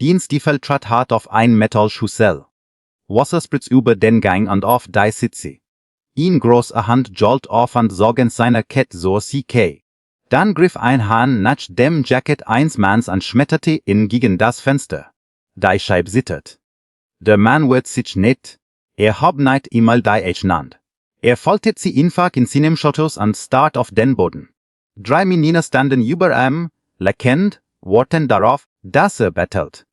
Dien Stiefel trat hart auf ein Metallschussel. Wasser spritzt über den Gang und auf die Sitze. Ihn große Hand jolt auf und sorgend seiner Kette so CK. Dann griff ein Hahn nach dem Jacket eines Manns und schmetterte ihn gegen das Fenster. Die Scheib zittert. Der Mann wird sich nicht. Hab nicht einmal die genannt. Faltet sie einfach in seinem Schottos und starrt auf den Boden. 3 Minuten standen über ihm, lekend, warten darauf, dass bettelt.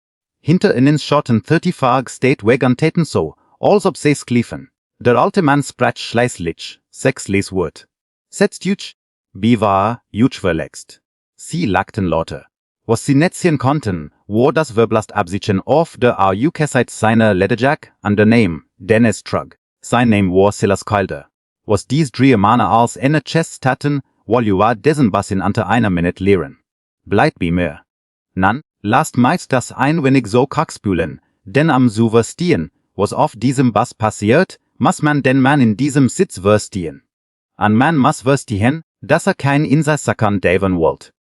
Hinter ihnen schotten 30 steht weg und täten so, als ob sie schliefen. Der alte Mann sprach schließlich, 6 Leswort. Setzt jutsch, war jutsch verlegst. Sie lachten lauter. Was sie nicht sehen konnten, war das Verblast Absichen auf der Au-Seit seiner Lederjack und der Name, den es trug. Sein Name war Silas Calder. Was dies 3 Männer als eine Chest taten, wollte war dessen Bassin unter einer Minute lehren. Bleibt bei mir. Nan, lasst meist das ein wenig so kackspülen, denn am zu verstehen, was auf diesem Bass passiert, muss man den Mann in diesem Sitz verstehen. Ein Mann muss verstehen, dass kein Insassakern Daven wollt.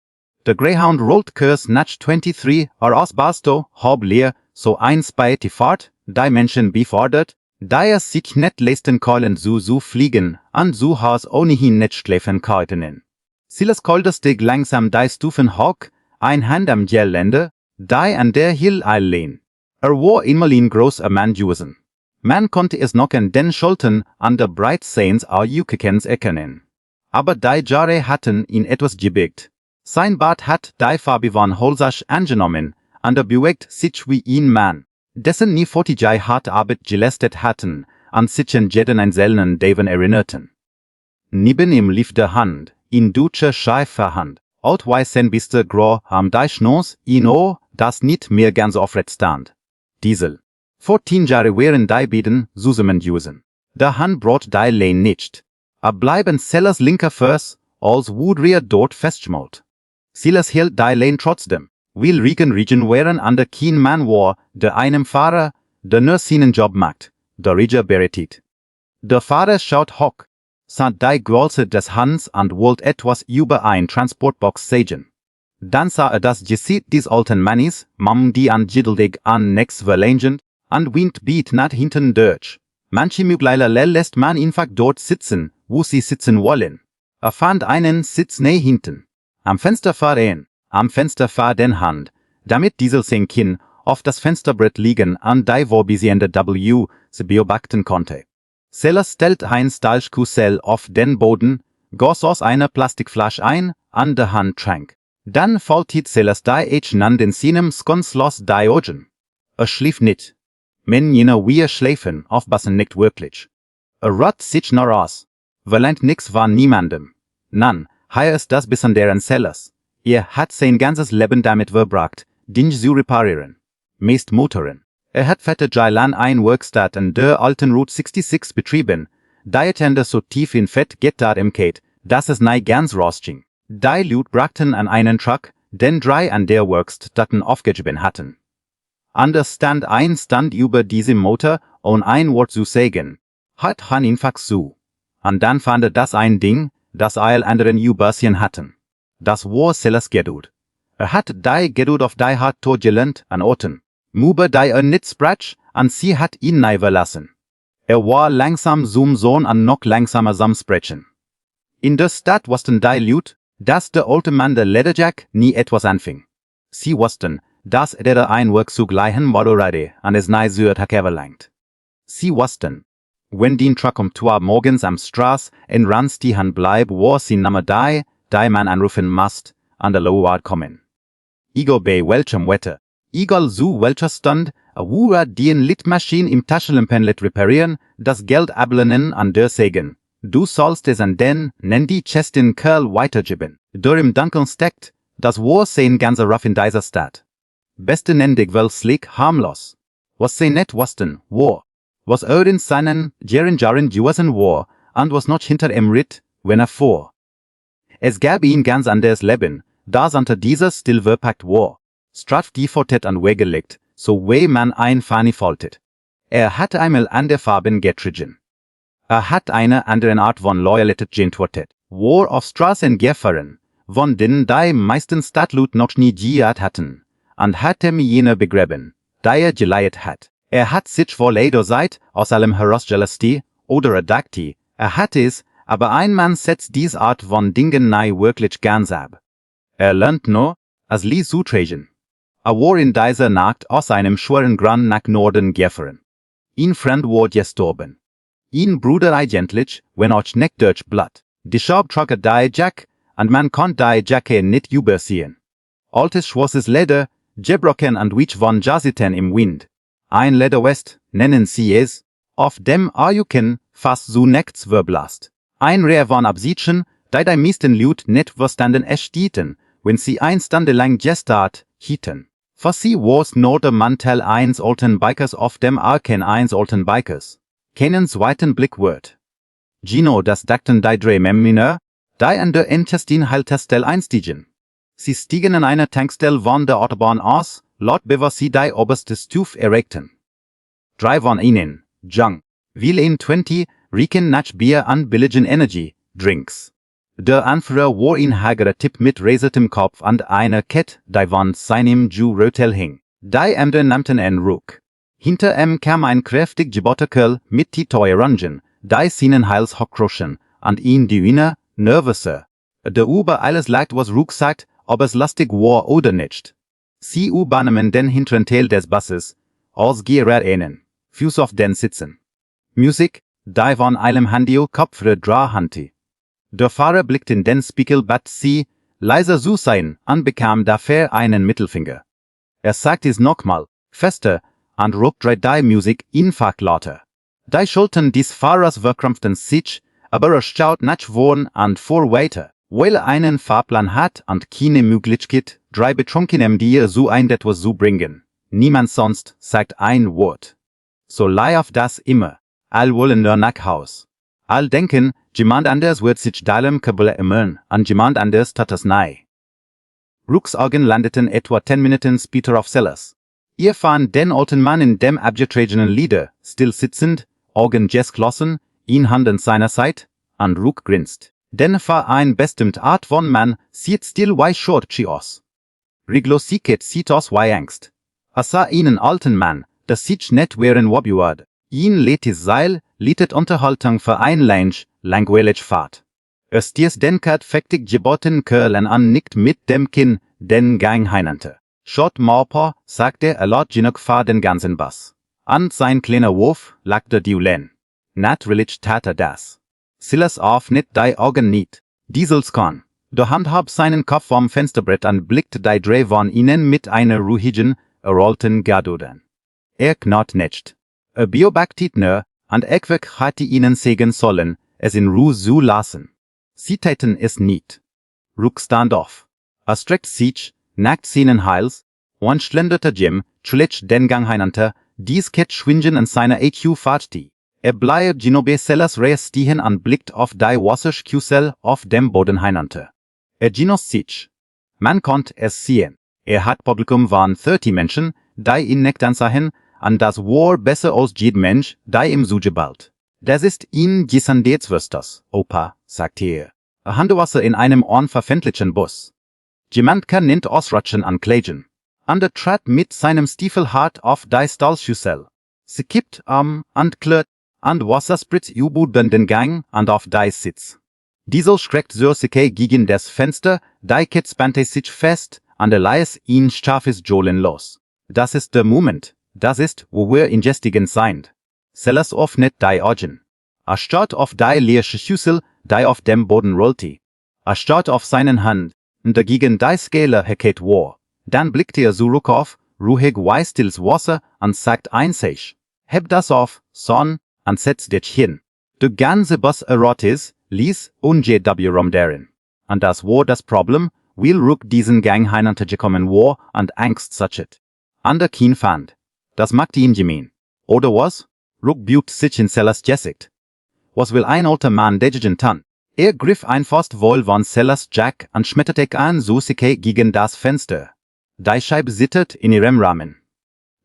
Der Greyhound rollt Kurs nach 23 aus Basto, hab leer, so eins bei die Fahrt, die Menschen befordert, da sich nicht leisten können zu fliegen, und so has ohnehin nicht schläfen können. Silas Calder stieg langsam die Stufen hoch, ein Hand am Gelände, die an der Hill allein. War einmal ein großer Mann gewesen. Man konnte es noch an den Schultern an der Breitseins Au-Jukekens erkennen. Aber die Jahre hatten ihn etwas gebickt. Sein Bart hat die Farbe von Holzach angenommen, und bewegt sich wie ein Mann, dessen nie 40 harte Arbeit geleistet hatten, an sich an jeden einzelnen Daven erinnerten. Neben ihm lief der Hund, in deutscher Schäferhand, altweißen bis der Grau am die Schnauze, das nicht mehr ganz aufrecht stand. Diesel. Vor 10 Jahre wären die beiden zusammen gewesen. Der Hund braucht die Lane nicht. Bleiben Sellers linker Fuß, als Woodrear dort festschmollt. Silas hielt die Lane trotzdem, weil Region wären an der kein Mann war, der einem Fahrer, der nur seinen Job macht, der Rieger bereitet. Der Fahrer schaut hoch, sah die Größe des Hunds und wollte etwas über ein Transportbox sagen. Dann sah das Gesicht des alten Mannes, die an Jiddelig an nix verlangend, und Wind beat nach hinten durch. Manche Mügleiler lässt man einfach dort sitzen, wo sie sitzen wollen. Fand einen Sitz näher hinten. Am Fenster fahr den Hand, damit dieser sein Kinn auf das Fensterbrett liegen und die vorbeziehende W sie beobachten konnte. Sellers stellt ein Stahlkussel auf den Boden, goss aus einer Plastikflasche ein, an der Hand trank. Dann faltet Sellers die Nand in seinem Skonslos die Augen. Schlief nicht. Men jener wir schläfen, aufpassen nicht wirklich. Rott sich nur aus. Verlangt nix von niemandem. Nan, hier ist das bis an deren Sellers. Hat sein ganzes Leben damit verbracht, Dinge zu reparieren. Meist Motoren. Hat fette Jailan ein Werkstatt an der alten Route 66 betrieben, die Tender so tief in Fett Gitter im Kate, dass es nicht ganz rostging. Die Lut brachten an einen Truck, den 3 an der Werkstatten aufgegeben hatten. Anders stand ein Stand über diesem Motor, ohne ein Wort zu sagen. Hat han einfach zu. Und dann fand das ein Ding, das alle anderen Übersehen hatten. Das war Sellers Geduld. Hat die Geduld auf die hart gelernt an Orten. Mube die nicht sprach, und sie hat ihn nicht verlassen. War langsam zum Sohn und noch langsamer zum Sprechen. In der Stadt wussten die Leute, dass der alte Mann der Lederjack nie etwas anfing. Sie wussten, dass ein Werk zugleichen Motorrad an es nicht so verlangt. Sie wussten, wenn den Truck 2 morgens am Straß in Randstihan bleib, war sie Name die man anrufen must, an der Loward kommen. Egal bei welchem Wetter, egal zu welcher Stund, wo den Litmaschine im Taschenlampenlicht reparieren, das Geld ablehnen an der Segen. Du sollst es an den, nenn die Chestin Curl weitergeben, der im Dunkeln steckt, das war sein ganzer Ruff in dieser Stadt. Beste nenn dich wel slick harmlos. Was sie net wussten, war, was in seinen Jaren gewesen war, und was noch hinter ihm ritt, wenn fuhr. Es gab ihn ganz anderes Leben, das unter dieser still verpackt war. Straff defaultet an weggelegt, so weh man ein Fani foltet. Hat einmal an der Farben getrigen. Hat eine anderen Art von Loyalität geantwortet, war auf Straßen gefahren, von denen die meisten Stadtlut noch nie gehabt hatten, and hat jene begräben, die geleiet hat. Hat sich vor leider Zeit aus allem herausgelöst, oder dagti, hat es, aber ein Mann setzt dies Art von Dingen nei wirklich ganz ab. Lernt nur, als Lie zutragen. War in dieser Nacht aus einem schweren Gran nach Norden gefahren. Ein Freund war gestorben. Ein Bruder eigentlich, wenn auch nicht durch Blut. Die Schab trug die Jack, und man konnte die Jacke nicht übersehen. Altes schwarzes Leder, gebrochen und wich von Jaziten im Wind. Ein Lederwest, nennen sie es, auf dem Ajuken fast so nichts verblast. Ein Rehr von Absiedchen, die meisten Leute nicht verstanden erstieten, wenn sie ein Stunde lang gestarrt hieten. Für sie war's nur der Mantel eins alten Bikers auf dem Arken eins alten Bikers. Keinen zweiten Blick wird. Gino, das dachten die drei Männer, die an der Intestin Haltestelle einstiegen. Sie stiegen in einer Tankstelle von der Autobahn aus, laut bevor sie die oberste Stufe erreichten. Drei von ihnen, Jung, will in 20, riechen nach Bier an billigen Energy, Drinks. Der Anführer war ein hagerer Typ mit rasertem Kopf und einer Kette, die von seinem Ju-Rotel hing. Die anderen nannten ihn Ruck. Hinter ihm kam ein kräftig gebotter Kerl mit die Teuerungen, die seinen Hals hochkrochen, und ihn die Wiener, nervöser. Der über alles lag, was Ruck sagt, ob es lustig war oder nicht. Sie übernahmen den hinteren Teil des Busses, als Geräten, Fuß auf den Sitzen. Musik, die von einem Handio Kopfhörer drahanti. Der Fahrer blickte in den Spiegel, bat sie, leiser zu sein, und bekam dafür einen Mittelfinger. Sagt es nochmal, fester, und ruckte die Musik einfach lauter. Die Schultern des Fahrers verkrampften sich, aber schaut nach vorn und fuhr weiter, weil einen Fahrplan hat und keine Möglichkeit, drei Betrunkenen dir so ein etwas zu bringen. Niemand sonst sagt ein Wort. So lief das immer. All wollen nur nach Haus. All denken, jemand anders wird sich darum kümmern, und jemand anders tat es nie. Rucks Augen landeten etwa 10 Minuten später auf Sellers. Ihr fand den alten Mann in dem abgetragenen Lieder, still sitzend, Augen geschlossen, in Hand an seiner Seite, und Ruck grinst. Denn für ein bestimmt Art von Mann sieht still wie short chi aus. Regelmäßig sieht aus wie Angst. Sah einen alten Mann, das sich nicht wehren wobbjuad. Ihn lädt das Seil, lietet Unterhaltung für ein langweilig Fahrt. Stiers den kat fektig geboten Kerlen an nickt mit dem Kinn, den Gang heinante. Schott Maupa, sagte laut genug für den ganzen Bass. An sein kleiner Wurf lag der Diulen. Natürlich tat das. Silas auf nicht die Augen nicht. Diesels kann. Der Hand hab seinen Kopf vom Fensterbrett und blickte die drei von ihnen mit einer ruhigen, errollten Gadoden. Knarrt nicht. Beobachtet nur, und wirklich hatte ihnen sagen sollen, es in Ruhe zu lassen. Sie täten es nicht. Ruck stand auf. Streckt sich, nackt seinen Hals, und schlenderte Jim, schlich den Gang hinunter, dies Kett schwingen an seiner EQ fahrti. Bleibt Ginobe Sellers Reis stehen und blickt auf die Wasserschüssel auf dem Boden hinunter. Ginos sich. Man konnte es sehen. Hat Publikum von 30 Menschen, die ihn nicht ansahen, und das war besser als jeder Mensch, der ihm zugebalt. Das ist ihn Gesundheitswürstes, Opa, sagte er. Handwasser in einem unverfändlichen Bus. Jemand kann nicht ausrutschen an Kleidchen. Und trat mit seinem Stiefel hart auf die Stahlschüssel. Sie kippt und klirrt, und Wasser spritzt über den Gang und auf die Sitz. Diesel schreckt Sörsike gegen das Fenster, die Kit spannte sich fest, und ließ ihn scharfes Johlen los. Das ist der Moment. Das ist, wo wir in Gestigen sind. Sellers öffnet die Augen. Starrt auf die leere Schüssel, die auf dem Boden rollte. Starrt auf seinen Hand, und dagegen die Skala heket war. Dann blickt zurück auf, ruhig wie stilles Wasser, und sagt einzig, heb das auf, Son, und setz dich hin. Der ganze Bus erotis, ließ UNJW rumderen. Und das war das Problem, weil Ruck diesen Gang hinuntergekommen war und Angst sachet. Ander Kien fand. Das machte ihn gemein. Oder was? Ruck bügt sich in Sellers Gesicht. Was will ein alter Mann dagegen tun? Griff ein fast wohl von Sellers Jack und schmetterte an Susike gegen das Fenster. Die Scheibe zittert in ihrem Rahmen.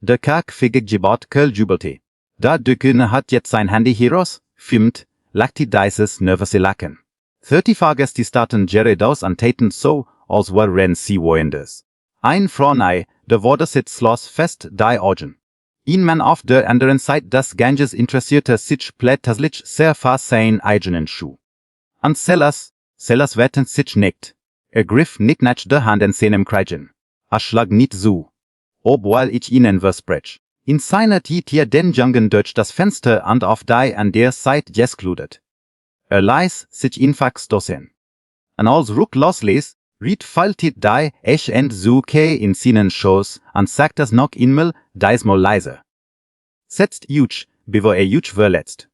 Der kargfigig Gebot Kerl jubelte. Da Dückene hat jetzt sein Handy heraus, filmt, lachte dieses nervöse Lachen. 30 Fahrgäste starten geradeaus und täten so, als wären sie woanders. Ein Frau de wurde sit sloss fest die Augen. In man auf der anderen Seite des Ganges interessierte sich plötzlich sehr fast sein eigenen Schuh. An Sellers wetten sich nicht. Griff nicht nach der Hand in seinem Kreigen. Schlag nicht zu. Obwohl ich ihnen versprech. In seiner Tiet den Jungen durch das Fenster und auf die an der Seite geskludet. Ließ sich einfach stoßen. An als Ruck losließ, riet faltit die ich end so in seinen Schoß und sagt das noch einmal, diesmal leise. Setzt juch, bevor juch verletzt.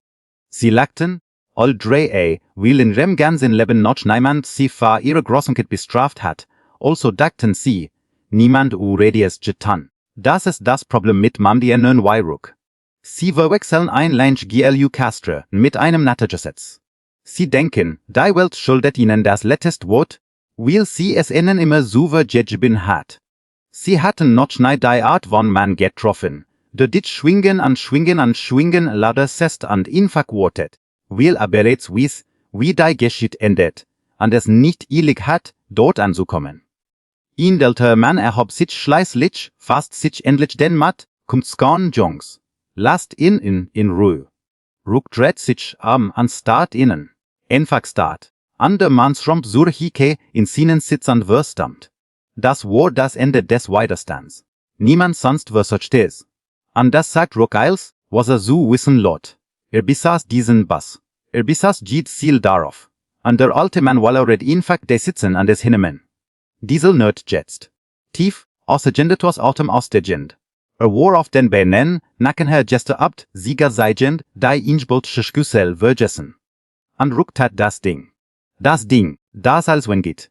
Sie lachten, all drei weil in rem ganzen Leben noch niemand sie für ihre Grossenkeit bestraft hat, also dachten sie, niemand redies getan. Das ist das Problem mit Mamdienen Wairuk. Sie verwechseln ein Lange glu Castre mit einem Naturgesetz. Sie denken, die Welt schuldet ihnen das letzte Wort, weil sie es ihnen immer so vergeben hat. Sie hatten noch nie die Art von Mann getroffen, der dit schwingen leider sest und einfach wortet, weil bereits wies, wie die Geschichte endet, und es nicht eilig hat, dort anzukommen. In delter Mann erhob sich schließlich, fast sich endlich den Matt, kommt skan Jungs. Lasst ihn in Ruhe. Ruck dreht sich an start innen. Einfach start. An der Mannsromp zur Hike in seinen Sitzern verstammt. Das war das Ende des Widerstands. Niemand sonst versucht es. An das sagt Ruck eils, was so wissen lot. Besaß diesen Bass. Besaß jedes Ziel darauf. Und der alte Mann red einfach de Sitzen an des Hinnemen. Diesel nerd jetzt. Tief, aus der Gendetos autem aus der Gend. War auf den Beinen, nachher Geste abt, Sieger seigend, die Inchbolt Schüssel vergessen. Und ruckt hat das Ding, das als wenn geht.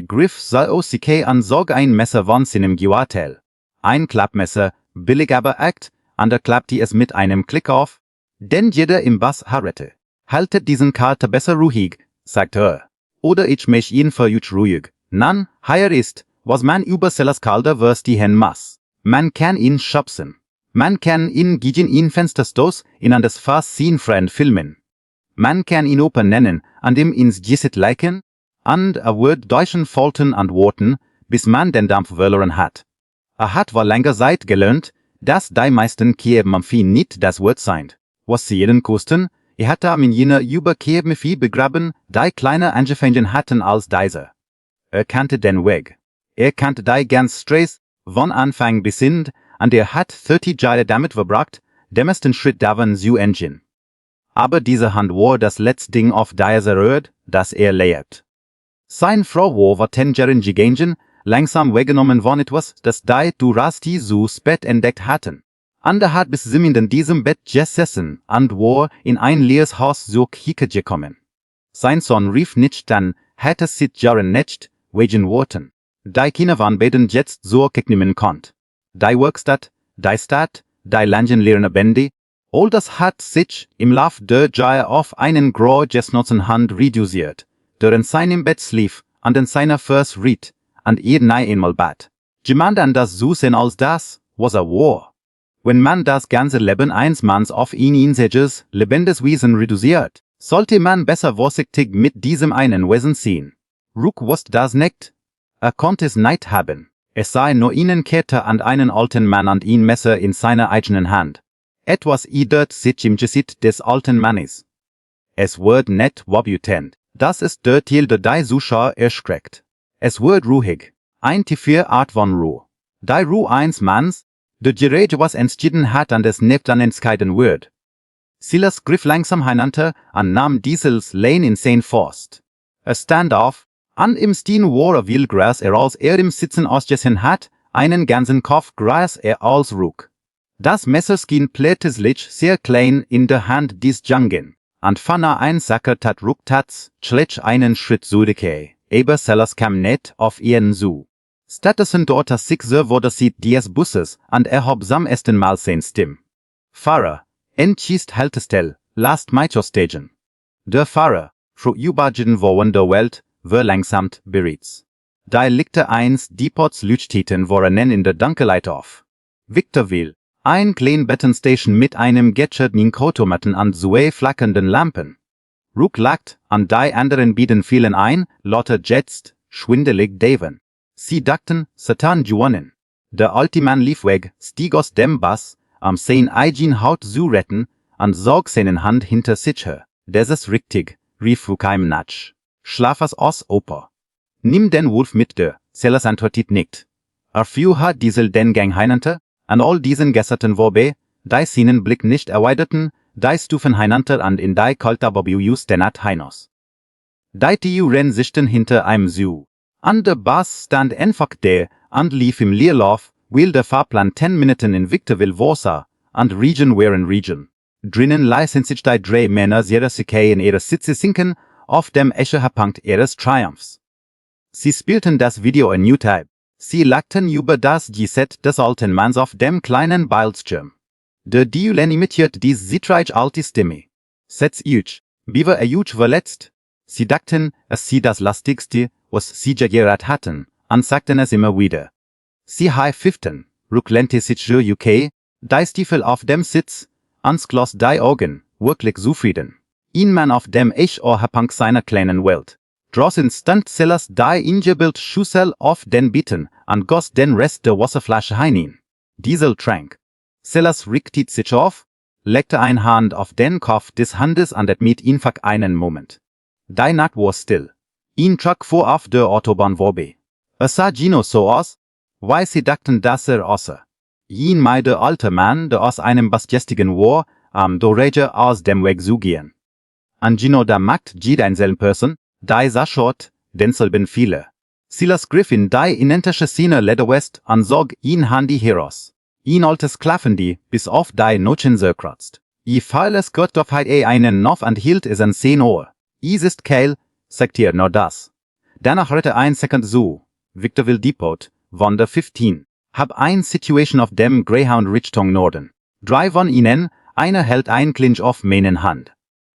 Griff so CK an Sorg ein Messer von seinem Guatel. Ein Klappmesser, billig aber akt, ander klappt die es mit einem Klick auf. Denn jeder im Bass harrete. Haltet diesen Kater besser ruhig, sagt er. Oder ich mech ihn für juch ruhig. Nan, hier ist, was man über Sellers Kalder wirst die hen maß. Man kann ihn schubsen. Man kann ihn gegen ihn Fensterstos in an das Fass sehen fremd filmen. Man kann ihn Oper nennen, an dem ins Gesicht leiken, und wird deutschen Folten antworten, bis man den Dampf verloren hat. Hat war länger Zeit gelernt, dass die meisten Kiebmamfi nicht das Wort seid. Was sie jeden kosten, hatte in jener über Kiebmamfi begraben, die kleiner angefangen hatten als dieser. Kannte den Weg. Kannte die ganz Stress, von Anfang bis Ende, und hat 30 Jahre damit verbracht, dem ersten Schritt davon zu engine. Aber diese Hand war das letzte Ding auf dieser Erde, das lebt. Sein Frau war 10 Jahre gegangen, langsam weggenommen von etwas, das die Durasti so spät entdeckt hatten. Ander hat bis sie in diesem Bett gesessen und war in ein leeres Haus so gekommen. Sein Sohn rief nicht dann, hätte sich Jahren nicht, wegen Worten. Die Kinder waren beiden jetzt so nehmen konnt. Die Werkstatt, die Stadt, die Langenlehrende Bände, all das hat sich im Lauf der Jahre auf einen grau gesnotzen Hand reduziert, der in seinem Bett schlief, und in seiner First riet, und einmal bat. Jemand an das so sehen als das, was war. Wenn man das ganze Leben eines Manns auf ihn selches lebendes Wesen reduziert, sollte man besser vorsichtig mit diesem einen Wesen ziehen. Ruck wusste das nicht. Konnte es nicht haben. Es sei nur ihnen Kette an einen alten Mann und ein Messer in seiner eigenen Hand. Etwas idert sich im Gesicht des alten Mannes. Es wird nicht wobütend. Das ist der Teil, der die Zuschauer erschreckt. Es wird ruhig. Ein tiefer Art von Ruhe. Die Ruhe eines Manns, der gerade was entschieden hat an des Nebtanenskiden wird. Silas griff langsam hinunter und nahm Diesels Lane in sein Faust. Stand auf, und im Stehen war Wildgras als im Sitzen ausgessen hat, einen ganzen Kopf Gras als Ruck. Das Messer schien plötzlich sehr klein in der Hand des Jungen, und von ein Sacker tat rucktatz, schlich einen Schritt zurück, aber Sellers kam nicht auf ihn zu. Stattdessen dort das Sixer wurde sie des Busses, und hob sam ersten Mal sein Stimm. Fahrer, entschießt haltestell, lasst mich aussteigen. Der Fahrer, fro übergeden worden der Welt, verlangsamt bereits. Da liegte eins Depots Leuchtstätten waren in der Dunkelheit auf. Victorville, ein klein Bettenstation mit einem getschert Automaten und zwei flackernden Lampen. Ruck lacht, und die anderen bieten fielen ein, lauter jetzt, schwindelig Daven. Sie dachten, Satan gewonnen. Der alte Mann lief weg, stieg aus dem Bus, sein eigen Haut zu retten, und zog seine Hand hinter sich her. Das ist richtig, rief keinem nach. Schlafas aus Opa. Nimm den Wolf mit dir, Silas antwortet nicht. Few hat diesel den Gang heinante, an all diesen Gesserten wobei, die seinen Blick nicht erweiterten, die stufen heinante und in die kalter Bobius denat heinos. Die Tiu ren sichten hinter einem Zoo. An der Bus stand einfach der, und lief im Leerlauf, weil der Fahrplan 10 Minuten in Victorville Wasser, und Region waren Region. Drinnen leisen sich die drei Männer ihrer Sikei in ihre Sitze sinken, auf dem Eschehapunkt ihres Triumphs. Sie spielten das Video in YouTube. Sie lachten über das Geset des alten Manns auf dem kleinen Bildschirm. Der Diulen imitiert die zitreich alte Stimme. Setz euch, bitte euch verletzt. Sie dachten, es sei das Lastigste, was sie gehört hatten, und sagten es immer wieder. Sie high-fiften, rücklente sich für UK, die Stiefel auf dem Sitz, ans Gloss die Augen, wirklich zufrieden. Ein Mann auf dem Echohapunkt seiner kleinen Welt. Draußen stand Silas die ingebild Schussel auf den Bitten und goss den Rest der Wasserflasche hinein. Diesel trank. Silas richtete sich auf, legte eine Hand auf den Kopf des Hundes und mit einfach einen Moment. Die Nacht war still. Ein Truck fuhr auf der Autobahn vorbei. Es sah Gino so aus, weil sie dachten, dass außer. Ein der alte Mann, der aus einem basgestigen war, Doreger aus dem Weg zu gehen. An Gino da macht jeder Person, die sah schort, denselben viele. Silas griff in die identische Szene Lederwest und zog ihn Handy heraus. Ein altes Klaffendi, bis auf die Notchen kratzt. I feiles Gott auf einen Knopf und hielt es an 10 Ohr. Is ist keil, sagt ihr nur das. Danach rette ein Second zu. Victorville Depot, Wander 15. Hab ein Situation auf dem Greyhound Richtung Norden. 3 von ihnen, einer hält ein Clinch auf meinen Hand.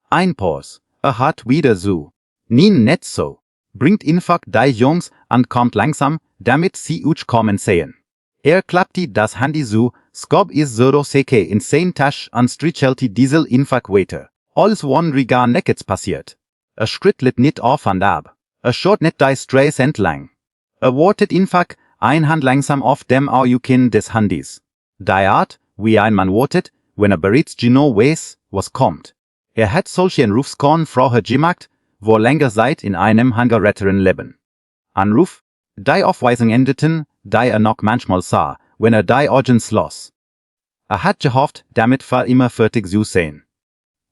Ein Pause, hat wieder zu. Nien net so. Bringt einfach die Jungs und kommt langsam, damit sie uch kommen sehen. Klappte das Handy zu, skob is zero seke in sein Tasch und strichelte diesel einfach weiter. Alles wonriger neckets passiert. Schritt lit nit auf und ab. Schaut net die Straße entlang. Wartet einfach, ein Hand langsam auf dem Aujukin des Handys. Die Art, wie ein Mann wartet, wenn bereits genau weiß, was kommt. Hat solchen Rufskorn vorher gemacht, wo länger Zeit in einem Hangaretteren leben. Anruf, die Aufweisung endeten, die noch manchmal sah, wenn die Augen schloss. Hat gehofft, damit für immer fertig zu sein.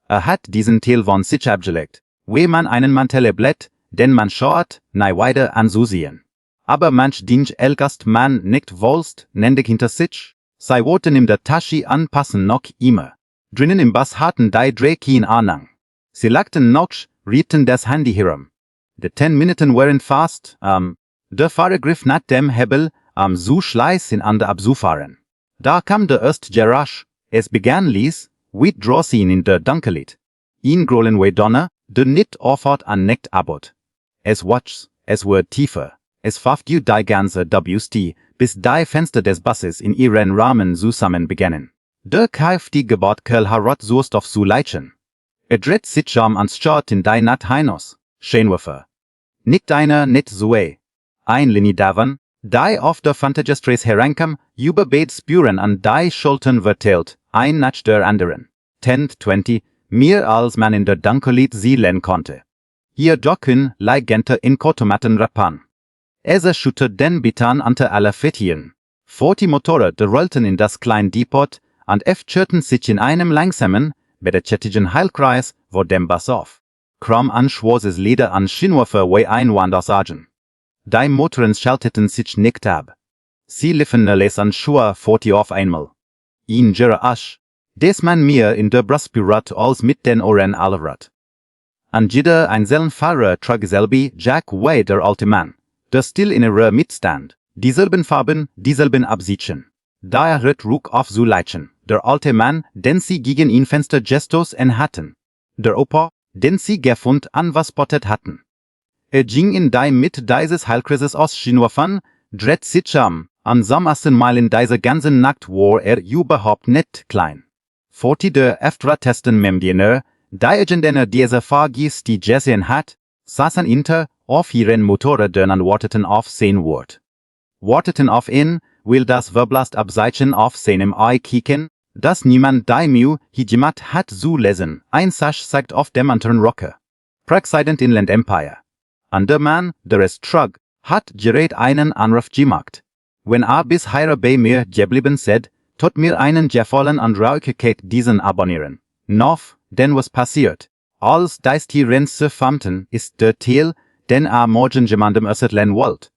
Hat diesen Teil von sich abgelegt, wie man einen Mantel blätt, den man schaut, nie weiter anzusehen. Aber manch Dinge elgast man nicht wollst, nendig hinter sich, sei Worten in der Tasche anpassen noch immer. Drinnen im Bus hatten die drei kein Ahnung. Sie lachten noch, riebten das Handy herum. Die 10 Minuten waren fast, der Fahrer griff nach dem Hebel, zu schleißen an der abzufahren. Da kam der erste Gerasch, es begann ließ, weit draußen in der Dunkelheit. Ihn grollen we Donner, der nicht aufhört an nicht abot. Es watchts, es wird tiefer. Es pfafft die ganze WST, bis die Fenster des Busses in ihren Rahmen zusammen beginnen. Der kräftige Gebotkerl harrot Surstoff zu leitchen. Dreht sich ans Start in die Nacht hinaus. Scheinwerfer. Nicht einer, nicht zwei. Ein Linie davon, die auf der Fantagestraße herankam, über beid Spuren an die Schultern verteilt, ein nach der anderen. 10, 20, mehr als man in der Dunkelheit sehen konnte. Hier docken Leigenter in Kotomaten Rapan. Schüttert den Bitan unter aller Fettien. 40 Motorräder rollten in das kleine Depot und schürten sich in einem langsamen, bedächtigen Heilkreis vor dem Bus auf. Krumm anschwoses Leder an Scheinwerfer wie Einwander sagen. Die Motoren schalteten sich nicht ab. Sie liefen les an Schuhe 40 auf einmal. In jere Asch, des man mir in der Brustpirat als mit den Ohren allerrat. An jeder einzelnen Fahrer trug selbi Jack Way der alte Mann, der still in ihrer Mitstand, dieselben Farben, dieselben Absichten. Da ritt ruck auf zu leitchen, der alte Mann, den sie gegen ihn Fenster Gestos hatten. Der Opa, den sie gefund an was spottet hatten. Ging in die mit dieses Heilkreises aus Scheinwerfern, dreht sich an sammersten Mal in dieser ganzen Nacht war überhaupt nicht klein. 40 der Eftra-Testen Memdiener, die Agendener dieser Fahrgäste die gesehen hat, saßen hinter, auf ihren Motorrädern und warteten auf sein Wort. Warteten auf ihn, will das Verblast Abzeichen auf seinem Ei kicken, das niemand die Mühe gemacht hat zu lesen. Ein Sasch sagt auf dem anderen Rocker. President Inland Empire. Und der Mann, der es trug, hat gerät einen Anruf gemacht. Wenn bis hier bei mir geblieben seid, tot mir einen gefallen und Rauchigkeit diesen abonnieren. Noch, denn was passiert? Als dies die Renze famten, ist der Teil, den morgen jemandem erzählen wollt.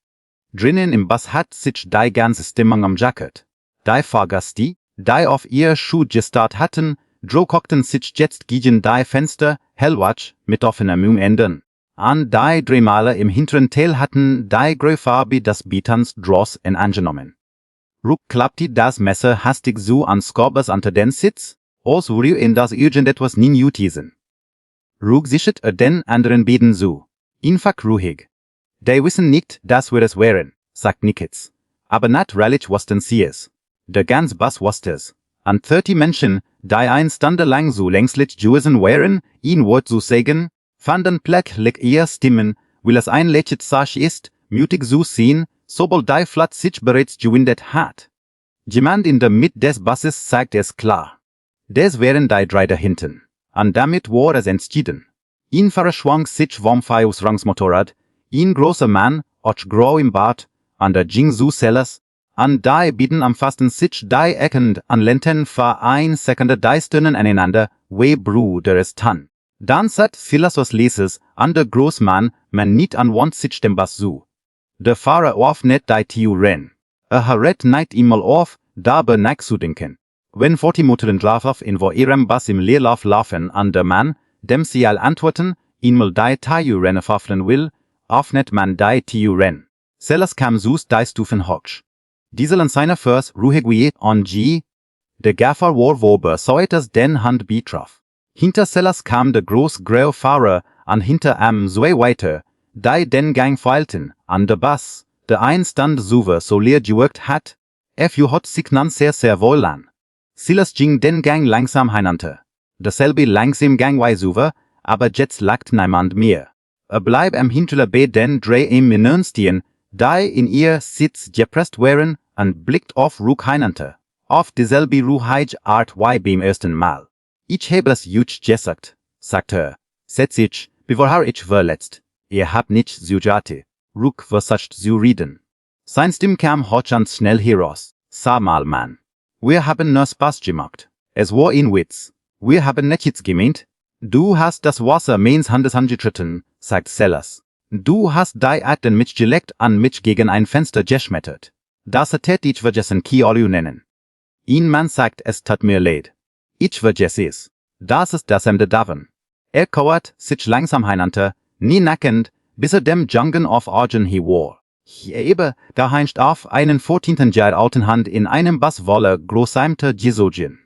Drinnen im Bus hat sich die ganze Stimmung am Jacket. Die Fahrgäste, die auf ihr Schuh gestarrt hatten, drohten sich jetzt gegen die Fenster, hellwach, mit offener Mundenden. An die Drehmale im hinteren Teil hatten die Graufarbe des Bietens Dross angenommen. Ruck klappte das Messer hastig so an Scorbers unter den Sitz, als würde in das irgendetwas ninjutisen. Ruck sichert den anderen beiden zu. Einfach ruhig. Die wissen nicht, dass wir es wären, sagt Nikitz. Aber natürlich wussten sie es. Der ganz Bus wusste es. An 30 Menschen, die ein Stunde lang so längslich gewesen wären, ihn Wort zu sagen, fanden plötzlich ihr Stimmen, weil es ein letztes Sache ist, mutig zu sehen, sobald die Flat sich bereits gewindet hat. Jemand in der Mitte des Busses sagt es klar. Das wären die drei dahinten. Und damit war es entschieden. Ein Fahrer schwang sich warmfei aufs Rangsmotorrad, ein großer Mann, och grau im Bart, an der ging zu Sellers, an die bieten am fasten sich die Ecken an Lenten für ein Sekunde die Stirnen aneinander, we Bruder es tan. Dann sagt Silas was Leses, an der Großmann, man nicht an want sich dem Bus zu. Der Fahrer auf net die Tiu ren. Harret nicht einmal auf, dabei nachzudenken. Wenn 40 Minuten drauf in wo ihrem Bus im Leerlauf laufen an der Mann, dem sie all antworten, einmal die Tiu ren erfahren will, auf net man die Tiu ren. Sellers kam sus die Stufen hoch. Diesel an seiner Vers ruhig wie on G. Der Gaffer war wober so etwas den Hand betraf. Hinter Sellers kam der großgraue Fahrer an hinter zwei weiter, die den Gang feilten, an der Bus, der ein Stand so leer gewirkt hat, hat sich nan sehr wohl an. Silas ging den Gang langsam hinunter. Derselbe langsam Gang weisuver, aber jetzt lagt niemand mehr. Bleib am Hinterler bei den drei im Menün stehen, die in ihr Sitz gepresst wären, und blickt auf Ruck hinunter. Auf dieselbe ruhige Art wie beim ersten Mal. Ich habe es just gesagt, sagt er. Setz ich, bevor ich verletzt. Ihr habt nicht zugehört. Ruck versucht zu reden. Sein Stimme kam hochans schnell heraus. Sag mal, Mann. Wir haben nur Spaß gemacht. Es war ein Witz. Wir haben nichts gemeint. Du hast das Wasser meines Handes angetreten, sagt Sellers. Du hast die Atem mitgelegt an mich gegen ein Fenster geschmettert. Das tät ich vergessen Kiolu nennen. Ein Mann sagt, es tat mir leid. Ich vergesse es. Das ist das Ende davon. Kauert sich langsam hinunter, nie nackend, bis dem Jungen auf Argen he war. Eben, da heinst auf einen 14. Jahr alten Hand in einem Basswolle großeimter Gisogin.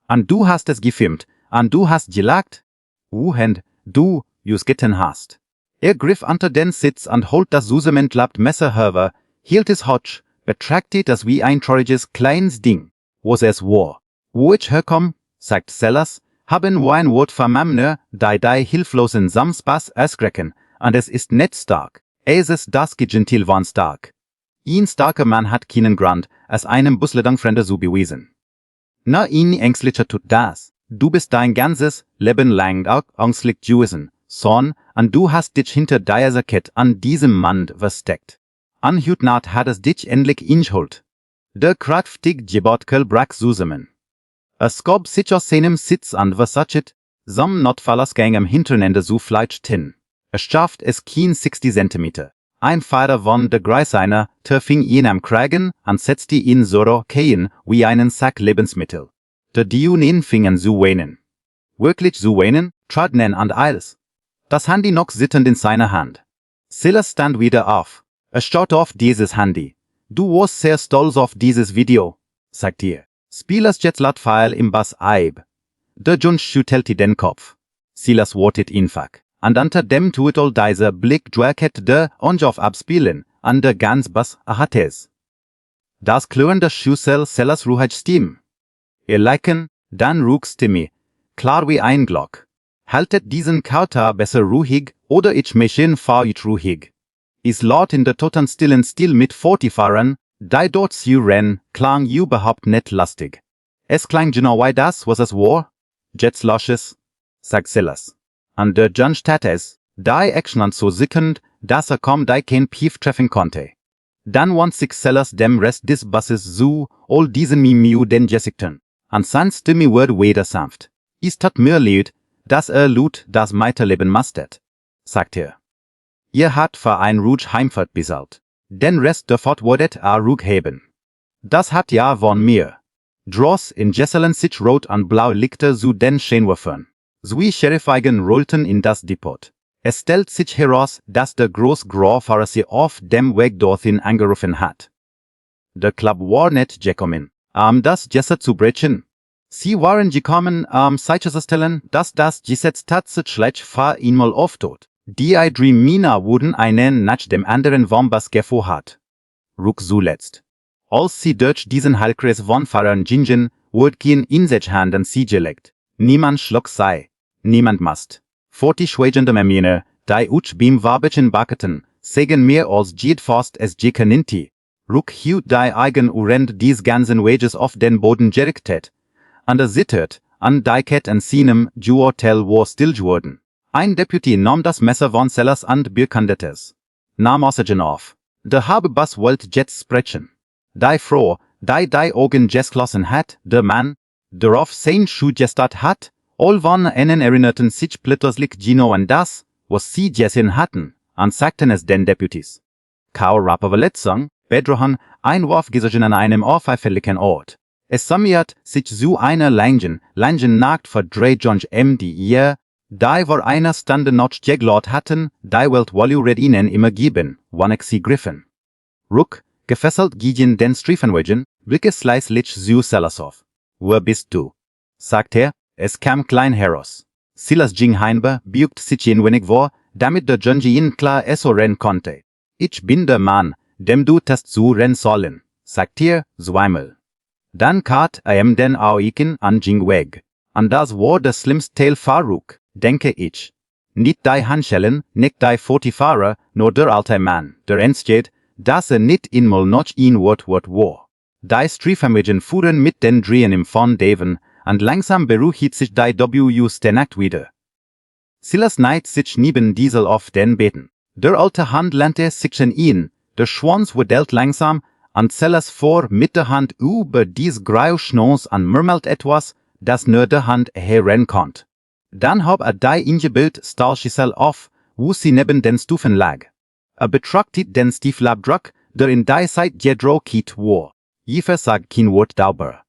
Und du hast es gefilmt, und du hast gelacht? Hand, du, just gitten hast. Griff unter den Sitz und holt das Susement-lappt Messer hervor, hielt es hoch, betrachtet es wie ein trauriges kleines Ding, was es war. Wo ich herkomm, sagt Sellers, haben wir ein Wort für Mamner, die hilflosen Samspass erschrecken, und es ist nicht stark. Es ist das Gegenteil von stark. Ein starker Mann hat keinen Grund, es einem Busledang-Fremder zu beweisen. Na, ein Ängstlicher tut das. Du bist dein ganzes Leben lang auch ängstlich gewesen, Sohn, und du hast dich hinter dieser Kette an diesem Mann versteckt. An Hutnaht hat es dich endlich ingeholt. Der kräftige Gebotkel brach zusammen. Es gab sich aus seinem Sitz an versachet, sam Notfallersgang am Hinterende so fleitscht hin. Es schafft es kein 60 Zentimeter. Ein Fahrer von der Greiseiner fing ihn am Kragen und setzte ihn so kein wie einen Sack Lebensmittel. Der Dionin fingen zu weinen. Wirklich zu weinen, tratnen und alles. Das Handy noch sitzend in seiner Hand. Silas stand wieder auf. Schaut auf dieses Handy. Du warst sehr stolz auf dieses Video, sagt er. Spielers jetzt laut Pfeil im Bass Eib. Der Junge schüttelte den Kopf. Silas wartet einfach. Und unter dem Tutel dieser Blick dwerket der Onjof abspielen, an der ganz Bass hat es. Das klirrende Schüssel Silas ruhig Stimme. Leiken, dann ruckst Timmy. Klar wie ein Glock. Haltet diesen Kauter besser ruhig, oder ich machine fahr ich ruhig. Ist laut in der toten stillen Stil mit 40 Fahrern, Die dort zu rennen, klang überhaupt nicht lustig. Es klang genau wie das, was es war. Jets losches, sagt Silas. An der John statt es, die Action so sickend, dass kaum die kein Pief treffen konnte. Dann want sich Silas dem Rest des Busses so, all diesen Mimiu den Geschichten. An san Stimme word weder sanft. Ist hat mir leid, dass Lut das Meiterleben mastet, sagt er. Ihr hat für ein Rouge Heimfahrt bezahlt. Den Rest davon wordet Rug haben. Das hat ja von mir. Dross in Jesselen sich rot an blau Lichter zu den Scheinwerfern. Zwei Sheriffeigen rollten in das Depot. Es stellt sich heraus, dass der Großgrauffahrer sie auf dem Weg dorthin angerufen hat. Der Club war nicht gekommen, das Jesse zu brechen. Sie waren gekommen, sicherzustellen, dass das Gesetz tatsächlich für einmal auftot. Die drei Männer wurden einen nach dem anderen Wombas gefuhrt. Ruck zuletzt. Als sie durch diesen Halbkreis von Fahrern gingen, wurde kein Insichtshand an sie gelegt. Niemand schlug sei. Niemand mast. 40 schweigende Männer, die uch beim Wabetchen backeten, sagen mehr als jed fast es schikanieren. Ruck hielt die eigen Urend dies ganzen Wages auf den Boden Gerechtigkeit. An der Zittert, an die Ket an seinem Hotel war still geworden. Ein Deputy nahm das Messer von Sellers und bekannte es. Nahm Oxygen auf. Der Habebass wollte jetzt sprechen. Die Frau, die Augen geschlossen hat, der Mann, darauf sein Schuh gestartet hat, all von ihnen erinnerten sich plötzlich genau an das, was sie gesehen hatten, und sagten es den Deputies. Kaum Rapperverletzung, bedrohen, Einwurf gesehen an einem auffälligen Ort. Es summiert sich zu einer Langen nackt für 3 John die ihr, die war einer Stunde noch geglaubt hatten, die Welt wolle red ihnen immer geben, wann ich sie griffen. Ruck, gefesselt gegen den Streifenwagen, blicke sleißlich zu Silas auf. Wer bist du? Sagt er, es kam klein heraus. Silas ging heimbe, beugt sich ein wenig vor, damit der John ihn klar so rennen konnte. Ich bin der Mann, dem du test zu rennen sollen, sagt er, zweimal. Dann kat den Augen an ging weg. Und das war der schlimmste Teil für Ruck, denke ich. Nicht die Handschellen, nicht die 40 Fahrer, nur der alte Mann, der entsteht, dass nicht einmal noch ein Wort war. Die Streifenwagen fuhren mit den Drehen im von Devon, und langsam beruhigt sich die Sternakt wieder. Silas neigt sich neben Diesel auf den Betten. Der alte Hand lernte sich an ihn, der Schwanz wedelt langsam, und Silas vor mit der Hand über dies grau Schnoz und murmelt etwas, das nur der Hand hören konnte. Dann hob die ingebild Stahlschüssel auf, wo sie neben den Stufen lag. Betrachtet den Stiefelabdruck, der in die Zeit gedruckt war. Jeder sagt kein Wort darüber.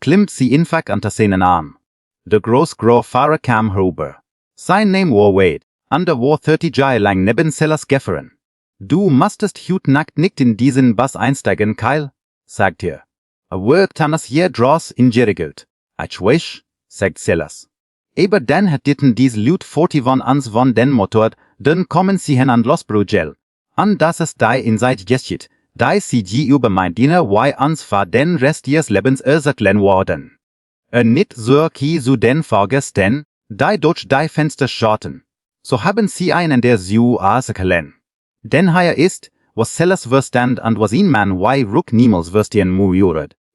Klimmt sie einfach unter seinen Arm. Der Großgrauffahrer kam herüber. Sein Name war Wade, und war 30 Jahre lang neben Silas gefahren. Du musstest heute Nacht nicht in diesen Bus einsteigen, Kyle, sagt er. Wird das hier draus in geregelt. Ich weiß, sagt Silas. Aber dann hätten dies Lut 40 von uns von den Motor, dann kommen sie hin an Losbrugel. Und das ist die Inside geschieht, die sie über mein Diener wie uns für den Rest ihres Lebens ersättlen worden. Nicht so wie zu den Fahrgästen, die durch die Fenster schauten. So haben sie einen der sie ersättlen. Denn hier ist, was Silas verstand und was ihn man wie Ruck niemals verstehen muss.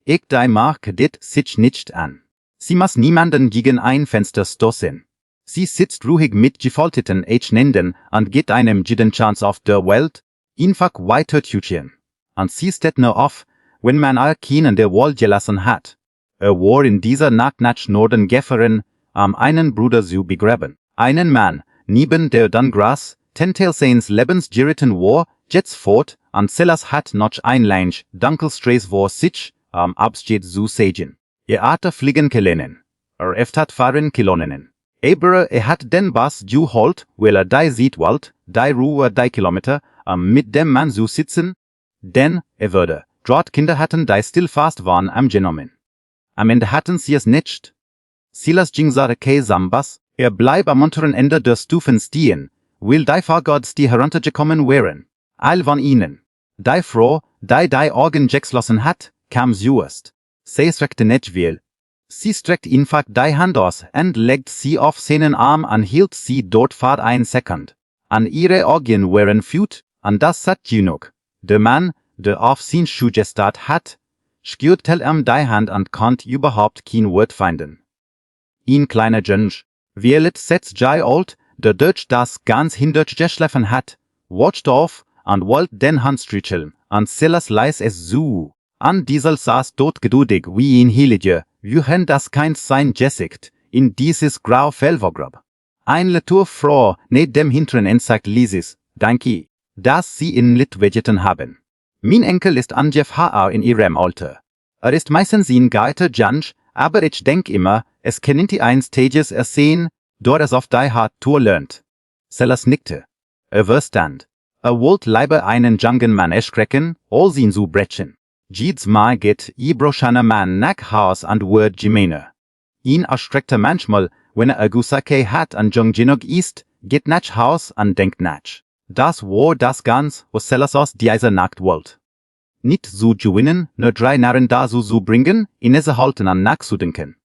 Ich die mag dit sich nicht an. Sie muss niemanden gegen ein Fenster stoßen. Sie sitzt ruhig mit gefalteten Händen und geht einem jeden Chance auf der Welt, einfach weiter tütchen. Und sie steht nur auf, wenn man keinen der Wall gelassen hat. War in dieser Nacht nach Norden gefahren, einen Bruder zu begraben. Einen Mann, neben der dann Gras, Tentel seines Lebens geritten war, jetzt fort, und Silas hat noch ein lang, dunkelstraß vor sich, Abschied zu sagen. Hat fliegen gelernt. Hat fahren gelernt. Aber hat den Bus geholt, weil die sieht wollt, die Ruhe die Kilometer, mit dem Mann zu sitzen, denn würde, dort Kinder hatten, die still fast waren genommen. Am Ende hatten sie es nicht. Silas ging seine Käse am Bus, bleib am unteren Ende der Stufen stehen, weil die Fahrgäste die heruntergekommen wären. All von ihnen. Die Frau, die Augen geschlossen hat, kam zuerst. Sie streckte nicht viel. Sie streckt einfach die Hand aus und legt sie auf seinen Arm und hielt sie dort für ein Sekund. An ihre Augen waren fut, und das sagt genug. Der Mann, der auf sin Schuh gestarrt hat, skjut tel die Hand und konnt überhaupt kein Wort finden. Ein kleiner Jönsch, wielet setzt jai old, der Deutsch das ganz hindurch geschlafen hat, watcht auf und wollt den Hand stricheln, und Silas leis es zu. An Diesel saß totgeduldig wie ein Heilige, wie das keins sein Gesicht, in dieses grau Fellwograb. Ein Letour froh, ne dem hinteren Insekt liesis, danke, dass sie in Litwedgeten haben. Mein Enkel ist Anjef Haar in ihrem Alter. Ist meistens ein geiter Jansch, aber ich denk immer, es kennt die eins Tages ersehen, dort es auf die hart Tour lernt. Silas nickte. Verstand. Wollt lieber einen jungen Mann erschrecken, all sin zu brechen. Jedes Mal geht broschana Mann nach Haus und wird gemeiner. Ihn erschreckt manchmal, wenn Gusake hat und jung genug ist, geht nach Haus und denkt nach. Das war das ganz, was Silas aus dieser Nacht wollt. Nicht zu gewinnen, nur 3 Narren da zu bringen, in ese halten an nachzudenken.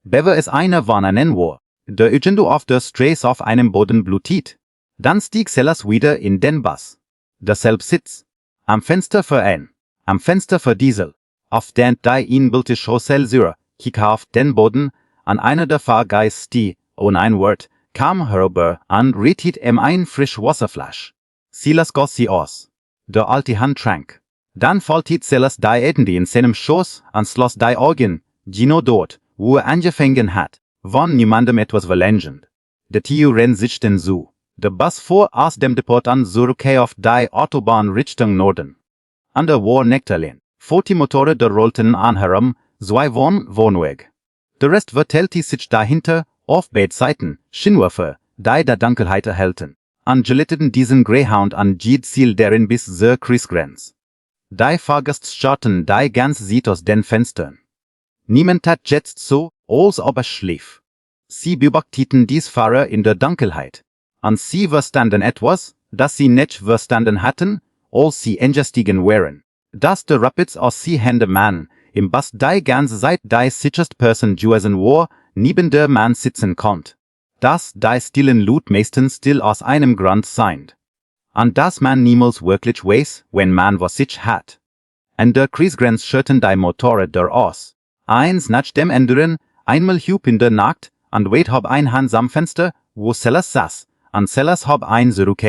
Bever es einer warnen war, der irgendwo auf der Straße auf einem Boden blutet. Dann stieg Silas wieder in den Bus. Derselb Sitz. Am Fenster für ein. Am Fenster für Diesel. Auf den die inbilte Chausselsüre, kick auf den Boden, an einer der Fahrgeister, ohne ein Wort, kam herüber und riet ein frisch Wasserflasch. Silas goss sie aus. Der alte Hand trank. Dann folgt Silas die Edende in seinem Schoß und schloss die Augen, Gino dort, wo angefangen hat, wann niemandem etwas verlangend. Der Tio rennt sich den zu. Der Bus fuhr aus dem Depot an zurück auf die Autobahn Richtung Norden. An der war Nektarlin. Vor die Motoren der rollten an herum, 2 Wohnweg. Der Rest vertellte sich dahinter, auf beiden Seiten, Scheinwerfer, die der Dunkelheit erhellten. Und gelitteten diesen Greyhound an jed Ziel deren bis zur Kreisgrenze. Die Fahrgäste schauten die ganz sieht aus den Fenstern. Niemand hat jetzt so, als ob er schlief. Sie beobachteten dies Fahrer in der Dunkelheit. Und sie verstanden etwas, das sie nicht verstanden hatten, als sie eingestiegen waren. Dass der Rapids aus sie hände Mann, im Bus die ganze Zeit die sicherste Person gewesen war, neben der Mann sitzen konnte. Dass die stillen Lut meistens still aus einem Grund sind. Und dass man niemals wirklich weiß, wenn man was sich hat. An der Kreisgrenze schürten die Motoren der aus. Eins nach dem anderen, einmal hup in der Nacht, und weit hab ein Hans am Fenster, wo Silas saß, und Silas hab ein zurück.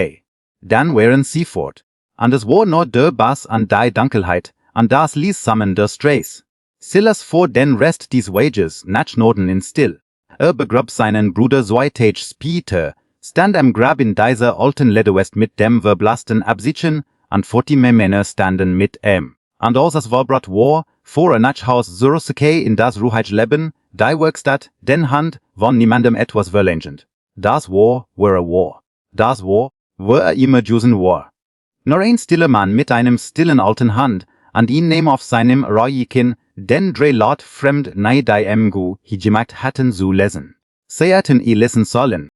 Dann waren sie fort. Und es war nur der Bus und die Dunkelheit, und das ließ zusammen der Straße. Silas fuhr den Rest des Weges nach Norden in still. Begrub seinen Bruder 2 Tage später, stand am Grab in dieser alten Lederwest mit dem verblassten Absichen, und 40 mehr Männer standen mit ihm. Und als es Wahlbrot war, fuhr nach Haus zurück in das ruhige Leben, die Werkstatt, den Hand, von niemandem etwas verlangend. Das war, war. Das war immer gewesen war. Nur ein stiller Mann mit einem stillen alten Hand, und ihn nahm auf seinem ruhigen, den 3 Lot fremd nahe die gu gemacht hatten zu lesen. Sie hatten lesen sollen,